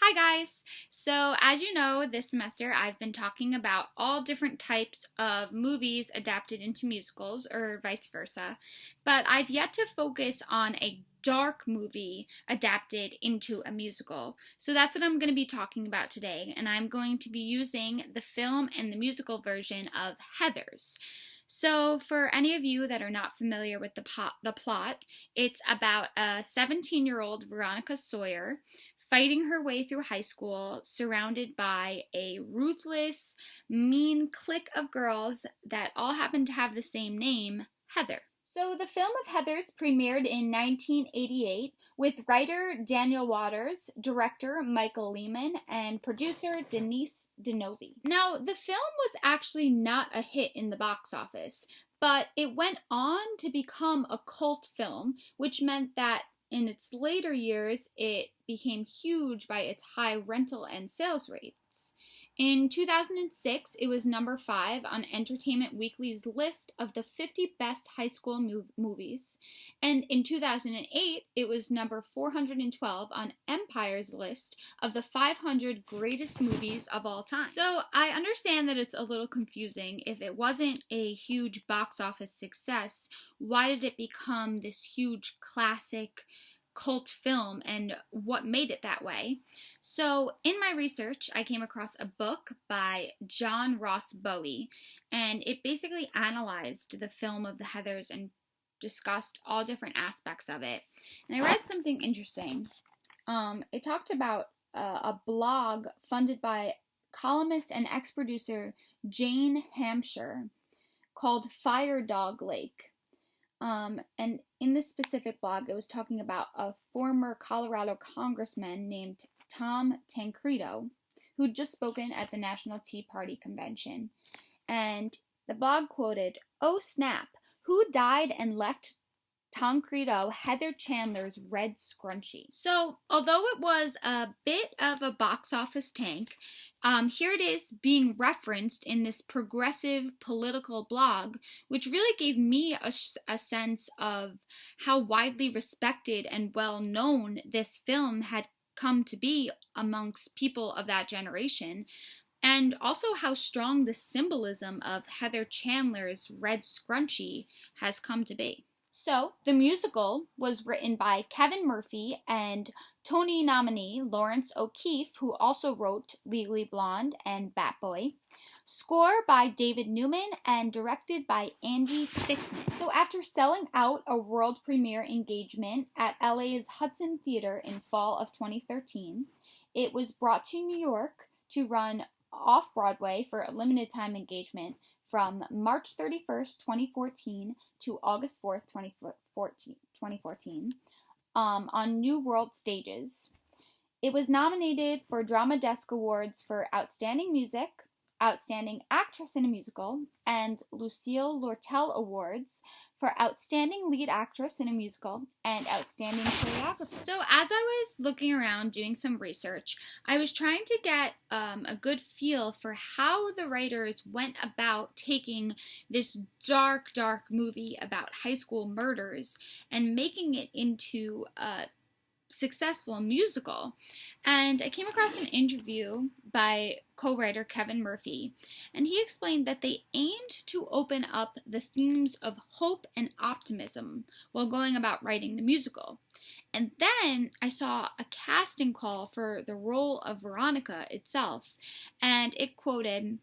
Hi guys! So as you know, this semester I've been talking about all different types of movies adapted into musicals or vice versa, but I've yet to focus on a dark movie adapted into a musical. So that's what I'm going to be talking about today, and I'm going to be using the film and the musical version of Heathers. So, for any of you that are not familiar with the plot, it's about a 17-year-old Veronica Sawyer fighting her way through high school, surrounded by a ruthless, mean clique of girls that all happen to have the same name, Heather. So, the film of Heathers premiered in 1988 with writer Daniel Waters, director Michael Lehman, and producer Denise Denovi. Now, the film was actually not a hit in the box office, but it went on to become a cult film, which meant that in its later years, it became huge by its high rental and sales rates. In 2006, it was number 5 on Entertainment Weekly's list of the 50 best high school movies, and in 2008, it was number 412 on Empire's list of the 500 greatest movies of all time. So I understand that it's a little confusing. If it wasn't a huge box office success, why did it become this huge classic cult film, and what made it that way? So, in my research, I came across a book by John Ross Bowie, and it basically analyzed the film of the Heathers and discussed all different aspects of it. And I read something interesting. It talked about a blog funded by columnist and ex-producer Jane Hampshire called Fire Dog Lake. And in this specific blog, it was talking about a former Colorado congressman named Tom Tancredo, who'd just spoken at the National Tea Party convention. And the blog quoted, "Oh snap, who died and left Tancredo Heather Chandler's red scrunchie?" So, although it was a bit of a box office tank, here it is being referenced in this progressive political blog, which really gave me a sense of how widely respected and well known this film had come to be amongst people of that generation, and also how strong the symbolism of Heather Chandler's red scrunchie has come to be. So, the musical was written by Kevin Murphy and Tony nominee Lawrence O'Keefe, who also wrote Legally Blonde and Bat Boy. Score by David Newman and directed by Andy Stickmin. So, after selling out a world premiere engagement at LA's Hudson Theater in fall of 2013, it was brought to New York to run off Broadway for a limited time engagement from March 31st, 2014 to August 4th, 2014 on New World Stages. It was nominated for Drama Desk Awards for Outstanding Music, Outstanding Actress in a Musical, and Lucille Lortel Awards for Outstanding Lead Actress in a Musical and Outstanding Choreography. So as I was looking around doing some research, I was trying to get a good feel for how the writers went about taking this dark movie about high school murders and making it into a successful musical. And I came across an interview by co-writer Kevin Murphy, and he explained that they aimed to open up the themes of hope and optimism while going about writing the musical. And then I saw a casting call for the role of Veronica itself, and it quoted,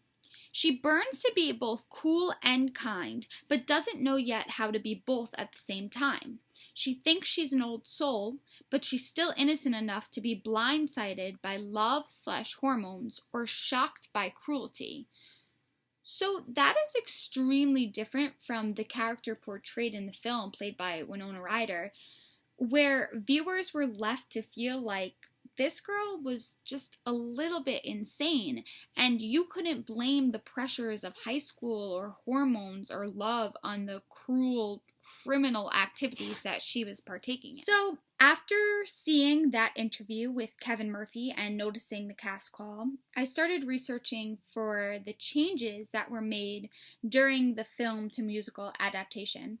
"She burns to be both cool and kind, but doesn't know yet how to be both at the same time. She thinks she's an old soul, but she's still innocent enough to be blindsided by love/hormones or shocked by cruelty." So that is extremely different from the character portrayed in the film, played by Winona Ryder, where viewers were left to feel like this girl was just a little bit insane, and you couldn't blame the pressures of high school or hormones or love on the cruel criminal activities that she was partaking in. So, after seeing that interview with Kevin Murphy and noticing the cast call, I started researching for the changes that were made during the film to musical adaptation.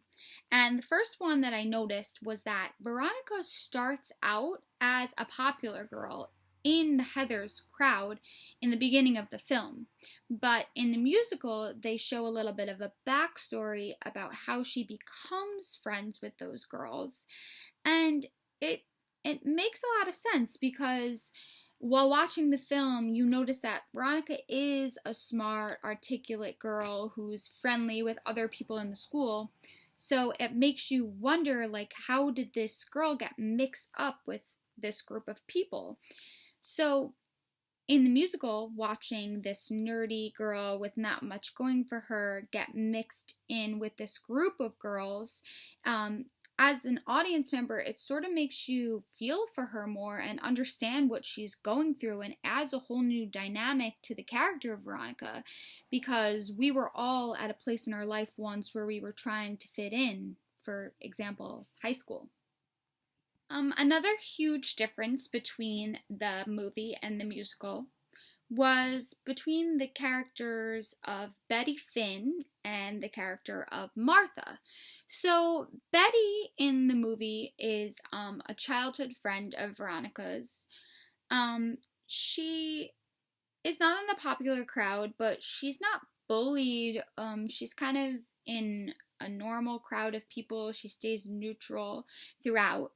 And the first one that I noticed was that Veronica starts out as a popular girl in the Heathers crowd in the beginning of the film. But in the musical, they show a little bit of a backstory about how she becomes friends with those girls. And it makes a lot of sense because while watching the film, you notice that Veronica is a smart, articulate girl who's friendly with other people in the school. So it makes you wonder, like, how did this girl get mixed up with this group of people? So in the musical, watching this nerdy girl with not much going for her get mixed in with this group of girls, as an audience member, it sort of makes you feel for her more and understand what she's going through and adds a whole new dynamic to the character of Veronica because we were all at a place in our life once where we were trying to fit in, for example, high school. Another huge difference between the movie and the musical was between the characters of Betty Finn and the character of Martha. So, Betty in the movie is a childhood friend of Veronica's. She is not in the popular crowd, but she's not bullied. She's kind of in a normal crowd of people. She stays neutral throughout.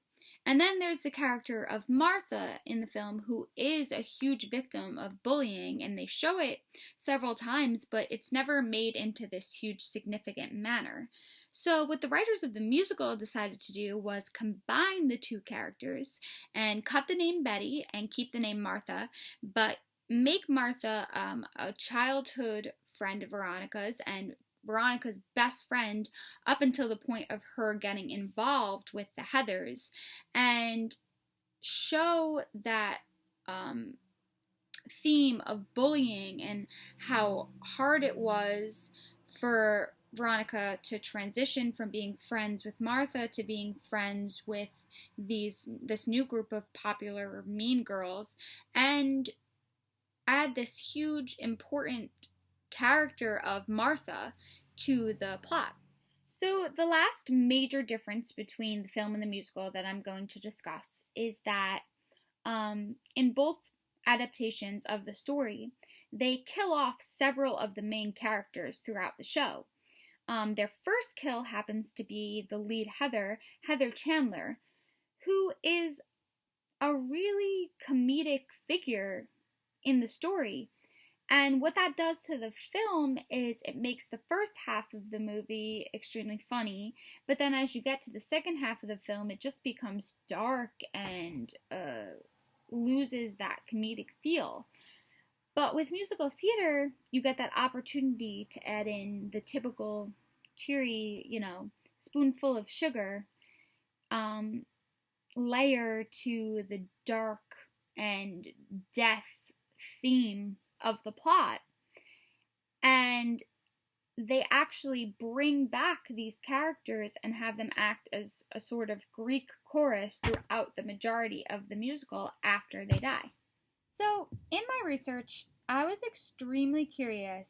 And then there's the character of Martha in the film, who is a huge victim of bullying, and they show it several times, but it's never made into this huge significant manner. So, what the writers of the musical decided to do was combine the two characters and cut the name Betty and keep the name Martha, but make Martha a childhood friend of Veronica's and Veronica's best friend up until the point of her getting involved with the Heathers, and show that theme of bullying and how hard it was for Veronica to transition from being friends with Martha to being friends with this new group of popular mean girls, and add this huge important character of Martha to the plot. So, the last major difference between the film and the musical that I'm going to discuss is that in both adaptations of the story, they kill off several of the main characters throughout the show. Their first kill happens to be the lead Heather, Heather Chandler, who is a really comedic figure in the story. And what that does to the film is it makes the first half of the movie extremely funny, but then as you get to the second half of the film, it just becomes dark and loses that comedic feel. But with musical theater, you get that opportunity to add in the typical cheery, spoonful of sugar layer to the dark and death theme of the plot. And they actually bring back these characters and have them act as a sort of Greek chorus throughout the majority of the musical after they die. So, in my research, I was extremely curious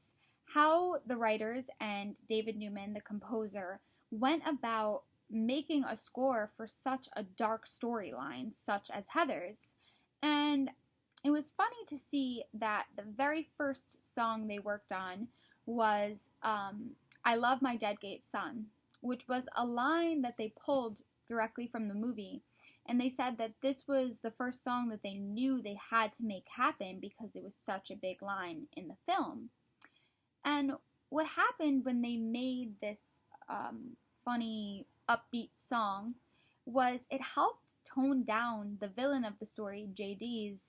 how the writers and David Newman, the composer, went about making a score for such a dark storyline, such as Heather's. And it was funny to see that the very first song they worked on was I Love My Deadgate Son, which was a line that they pulled directly from the movie. And they said that this was the first song that they knew they had to make happen because it was such a big line in the film. And what happened when they made this funny, upbeat song was it helped tone down the villain of the story, JD's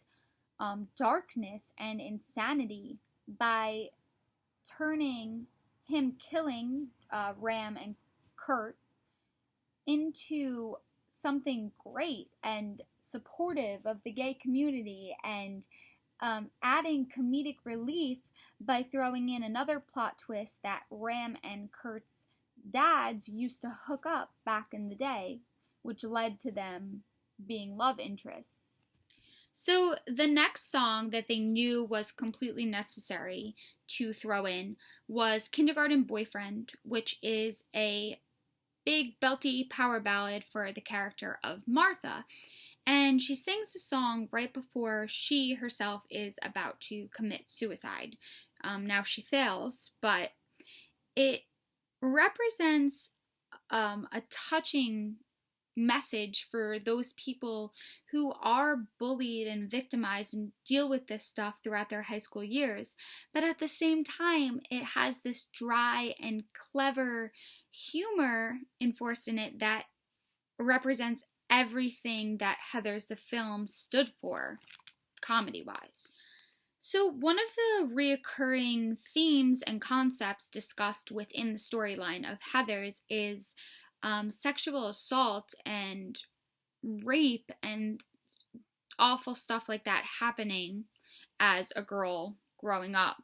darkness and insanity by turning him killing Ram and Kurt into something great and supportive of the gay community, and adding comedic relief by throwing in another plot twist that Ram and Kurt's dads used to hook up back in the day, which led to them being love interests. So the next song that they knew was completely necessary to throw in was Kindergarten Boyfriend, which is a big belty power ballad for the character of Martha. And she sings a song right before she herself is about to commit suicide. Now she fails, but it represents a touching message for those people who are bullied and victimized and deal with this stuff throughout their high school years. But at the same time, it has this dry and clever humor enforced in it that represents everything that Heathers the film stood for, comedy wise. So, one of the reoccurring themes and concepts discussed within the storyline of Heathers is sexual assault and rape and awful stuff like that happening as a girl growing up.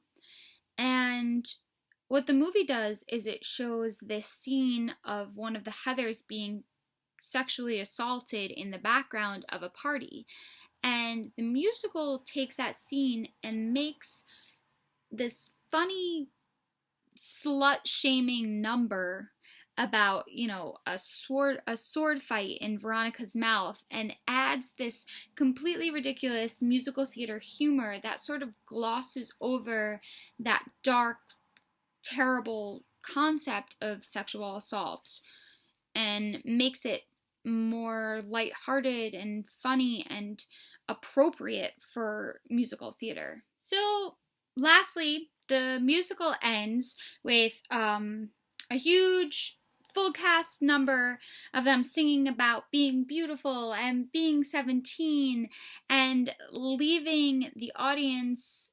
And what the movie does is it shows this scene of one of the Heathers being sexually assaulted in the background of a party. And the musical takes that scene and makes this funny slut-shaming number about, a sword fight in Veronica's mouth, and adds this completely ridiculous musical theater humor that sort of glosses over that dark, terrible concept of sexual assault and makes it more lighthearted and funny and appropriate for musical theater. So, lastly, the musical ends with a huge full cast number of them singing about being beautiful and being 17 and leaving the audience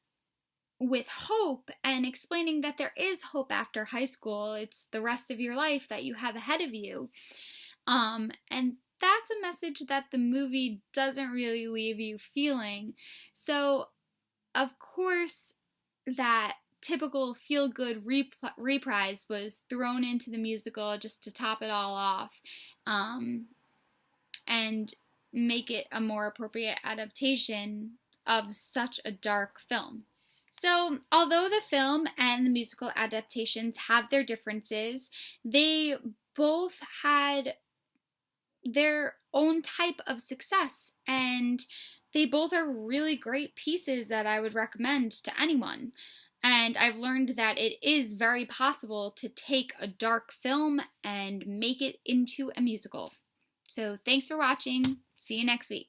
with hope and explaining that there is hope after high school. It's the rest of your life that you have ahead of you. And that's a message that the movie doesn't really leave you feeling. So, of course, that typical feel-good reprise was thrown into the musical just to top it all off, and make it a more appropriate adaptation of such a dark film. So, although the film and the musical adaptations have their differences, they both had their own type of success, and they both are really great pieces that I would recommend to anyone. And I've learned that it is very possible to take a dark film and make it into a musical. So thanks for watching. See you next week.